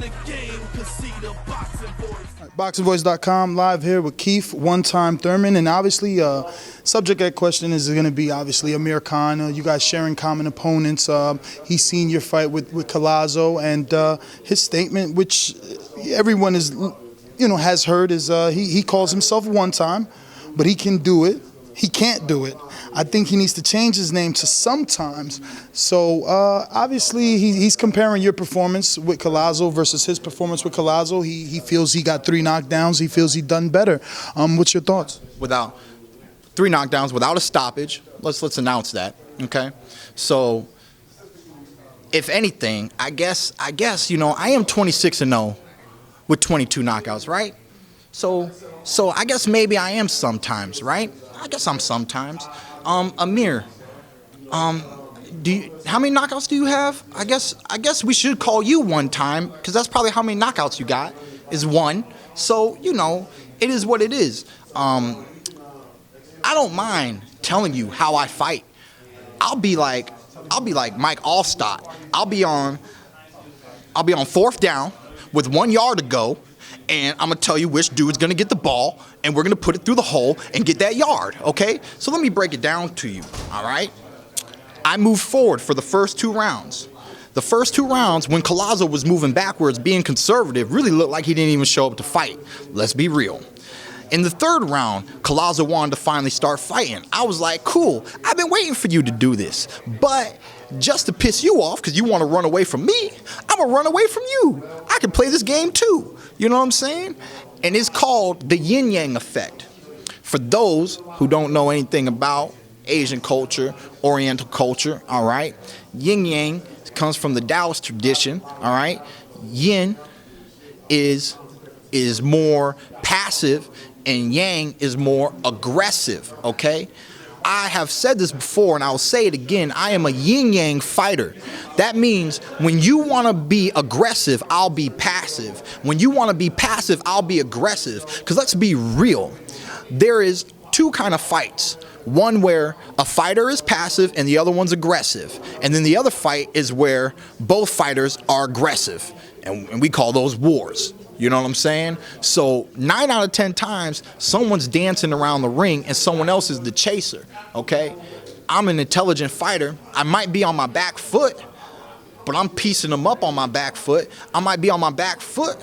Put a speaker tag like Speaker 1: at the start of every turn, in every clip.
Speaker 1: the game, cause see the boxing voice.
Speaker 2: BoxingVoice.com, live here with Keith OneTime Thurman, and obviously subject at question is going to be obviously Amir Khan. You guys sharing common opponents. He's seen your fight with Collazo, and his statement, which everyone is, has heard, is he calls himself One Time, but he can do it. He can't do it. I think he needs to change his name to Sometimes. So obviously he's comparing your performance with Collazo versus his performance with Collazo. He feels he got 3 knockdowns. He feels he done better. What's your thoughts?
Speaker 3: Without 3 knockdowns, without a stoppage. Let's announce that. Okay. So if anything, I guess I am 26-0 with 22 knockouts, right? So I guess maybe I am sometimes, right? I guess I'm sometimes. Amir, how many knockouts do you have? I guess we should call you One Time, because that's probably how many knockouts you got, is 1. So, it is what it is. I don't mind telling you how I fight. I'll be like Mike Allstott. I'll be on 4th down with 1 yard to go, and I'm going to tell you which dude's going to get the ball, and we're going to put it through the hole and get that yard, okay? So let me break it down to you, all right? I moved forward for the first 2 rounds. The first 2 rounds, when Collazo was moving backwards, being conservative, really looked like he didn't even show up to fight. Let's be real. In the 3rd round, Collazo wanted to finally start fighting. I was like, cool, I've been waiting for you to do this, but just to piss you off, because you want to run away from me, I'm going to run away from you. I can play this game too. You know what I'm saying? And it's called the yin-yang effect. For those who don't know anything about Asian culture, Oriental culture, all right? Yin-yang comes from the Taoist tradition, all right? Yin is more passive, and yang is more aggressive, okay? I have said this before, and I'll say it again. I am a yin-yang fighter. That means when you want to be aggressive, I'll be passive. When you want to be passive, I'll be aggressive. Because let's be real. There is 2 kind of fights. One where a fighter is passive and the other one's aggressive. And then the other fight is where both fighters are aggressive. And we call those wars. You know what I'm saying? So 9 out of 10 times, someone's dancing around the ring and someone else is the chaser, okay? I'm an intelligent fighter. I might be on my back foot, but I'm piecing them up on my back foot. I might be on my back foot,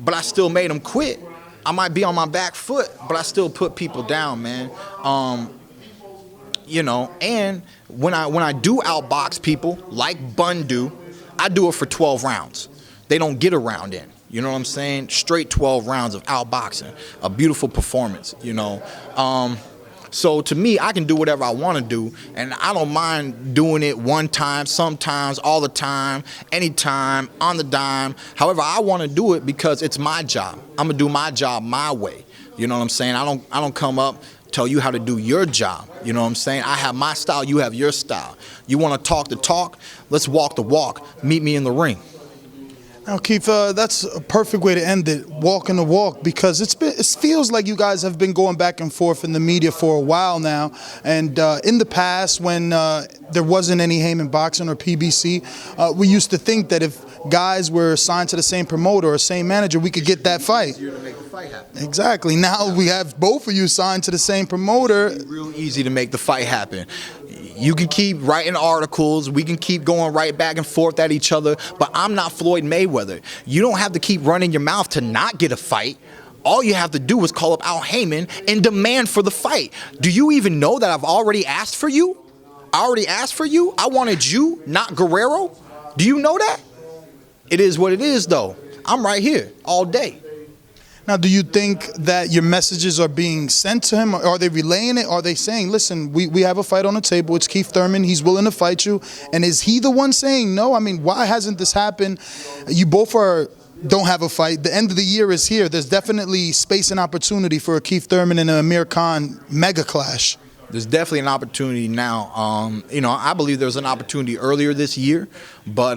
Speaker 3: but I still made them quit. I might be on my back foot, but I still put people down, man. And when I do outbox people, like Bun do, I do it for 12 rounds. They don't get a round in. You know what I'm saying? Straight 12 rounds of outboxing. A beautiful performance, So to me, I can do whatever I want to do, and I don't mind doing it one time, sometimes, all the time, anytime, on the dime. However, I want to do it because it's my job. I'm going to do my job my way. You know what I'm saying? I don't come up, tell you how to do your job. You know what I'm saying? I have my style, you have your style. You want to talk the talk? Let's walk the walk. Meet me in the ring.
Speaker 2: Now, Keith, that's a perfect way to end it, walking the walk, because it feels like you guys have been going back and forth in the media for a while now. And in the past, when there wasn't any Heyman Boxing or PBC, we used to think that if guys were signed to the same promoter or same manager, we could get that fight.
Speaker 3: Easier to make the fight happen.
Speaker 2: Exactly. Now we have both of you signed to the same promoter.
Speaker 3: It's real easy to make the fight happen. You can keep writing articles. We can keep going right back and forth at each other. But I'm not Floyd Mayweather. You don't have to keep running your mouth to not get a fight. All you have to do is call up Al Heyman and demand for the fight. Do you even know that I've already asked for you? I already asked for you. I wanted you, not Guerrero. Do you know that? It is what it is, though. I'm right here all day.
Speaker 2: Now, do you think that your messages are being sent to him? Are they relaying it? Are they saying, listen, we have a fight on the table. It's Keith Thurman. He's willing to fight you. And is he the one saying no? I mean, why hasn't this happened? You both don't have a fight. The end of the year is here. There's definitely space and opportunity for a Keith Thurman and an Amir Khan mega clash.
Speaker 3: There's definitely an opportunity now. I believe there was an opportunity earlier this year, but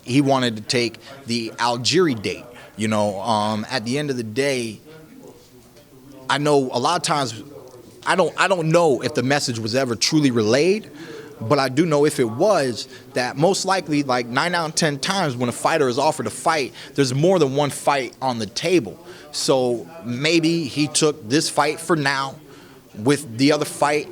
Speaker 3: he wanted to take the Algeria date. At the end of the day, I know a lot of times I don't know if the message was ever truly relayed, But I do know if it was, that most likely, like 9 out of 10 times when a fighter is offered a fight, there's more than one fight on the table. So maybe he took this fight for now with the other fight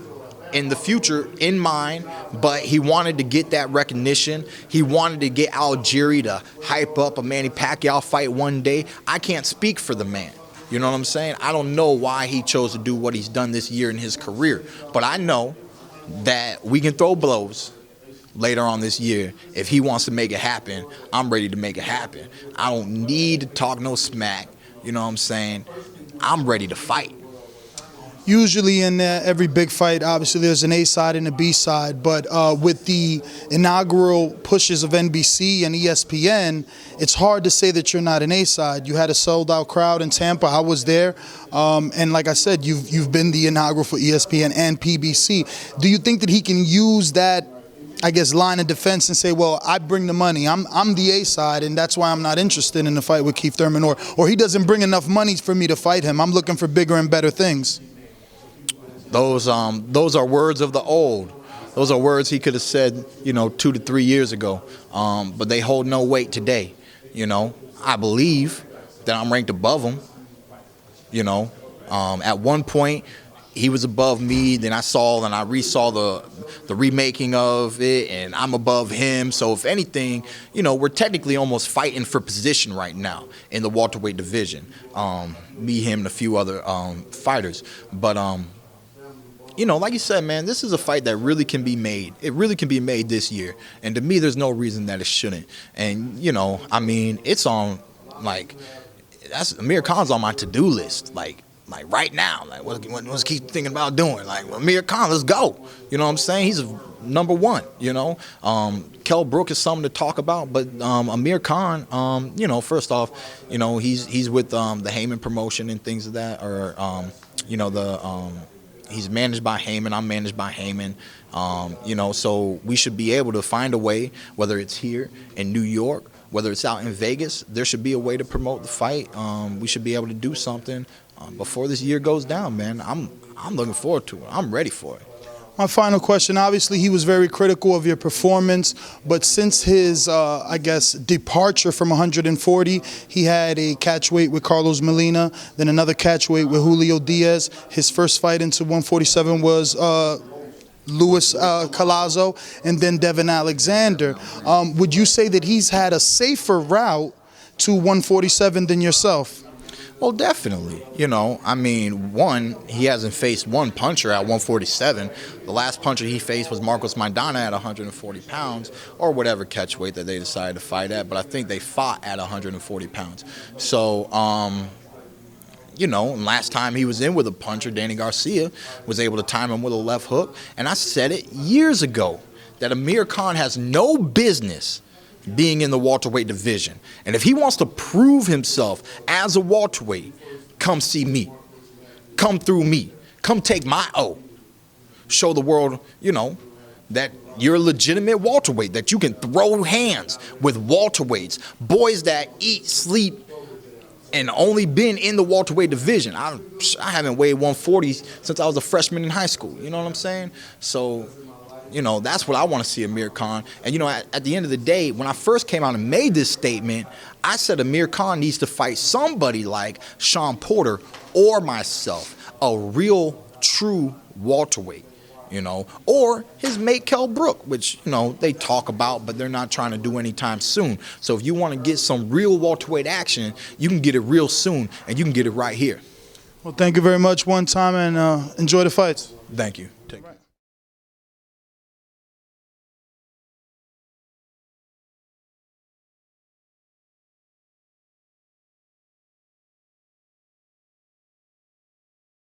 Speaker 3: in the future in mind, but he wanted to get that recognition. He wanted to get Algieri to hype up a Manny Pacquiao fight one day. I can't speak for the man. You know what I'm saying? I don't know why he chose to do what he's done this year in his career, but I know that we can throw blows later on this year. If he wants to make it happen, I'm ready to make it happen. I don't need to talk no smack. You know what I'm saying? I'm ready to fight.
Speaker 2: Usually in every big fight, obviously there's an A side and a B side, but with the inaugural pushes of NBC and ESPN, it's hard to say that you're not an A side. You had a sold-out crowd in Tampa. I was there, and like I said, you've been the inaugural for ESPN and PBC. Do you think that he can use that, I guess, line of defense and say, well, I bring the money. I'm the A side, and that's why I'm not interested in the fight with Keith Thurman, or he doesn't bring enough money for me to fight him. I'm looking for bigger and better things.
Speaker 3: Those are words of the old. Those are words he could have said, 2 to 3 years ago, but they hold no weight today. I believe that I'm ranked above him. At one point he was above me. Then I resaw the remaking of it, and I'm above him. So if anything, we're technically almost fighting for position right now in the welterweight division. Me, him, and a few other fighters, but. Like you said, man, this is a fight that really can be made. It really can be made this year. And to me, there's no reason that it shouldn't. And, it's on, Amir Khan's on my to-do list, like right now. Like, what's Keith thinking about doing? Like, Amir Khan, let's go. You know what I'm saying? He's number one, Kell Brook is something to talk about, but Amir Khan, first off, he's with the Heyman promotion and things of that, or, he's managed by Heyman. I'm managed by Heyman. So we should be able to find a way, whether it's here in New York, whether it's out in Vegas, there should be a way to promote the fight. We should be able to do something before this year goes down, man. I'm looking forward to it. I'm ready for it.
Speaker 2: My final question, obviously he was very critical of your performance, but since his, departure from 140, he had a catch weight with Carlos Molina, then another catch weight with Julio Diaz. His first fight into 147 was Luis Collazo, and then Devin Alexander. Would you say that he's had a safer route to 147 than yourself?
Speaker 3: Well, definitely. One, he hasn't faced one puncher at 147. The last puncher he faced was Marcos Maidana at 140 pounds, or whatever catch weight that they decided to fight at, but I think they fought at 140 pounds. So, and last time he was in with a puncher, Danny Garcia, was able to time him with a left hook. And I said it years ago that Amir Khan has no business being in the welterweight division. And if he wants to prove himself as a welterweight, come see me. Come through me. Come take my O. Show the world, that you're a legitimate welterweight, that you can throw hands with welterweights, boys that eat, sleep, and only been in the welterweight division. I haven't weighed 140 since I was a freshman in high school. You know what I'm saying? So, that's what I want to see Amir Khan. And, at the end of the day, when I first came out and made this statement, I said Amir Khan needs to fight somebody like Sean Porter or myself, a real, true welterweight, or his mate Kell Brook, which, they talk about, but they're not trying to do anytime soon. So if you want to get some real welterweight action, you can get it real soon, and you can get it right here.
Speaker 2: Well, thank you very much, OneTime, and enjoy the fights.
Speaker 3: Thank you. Take care.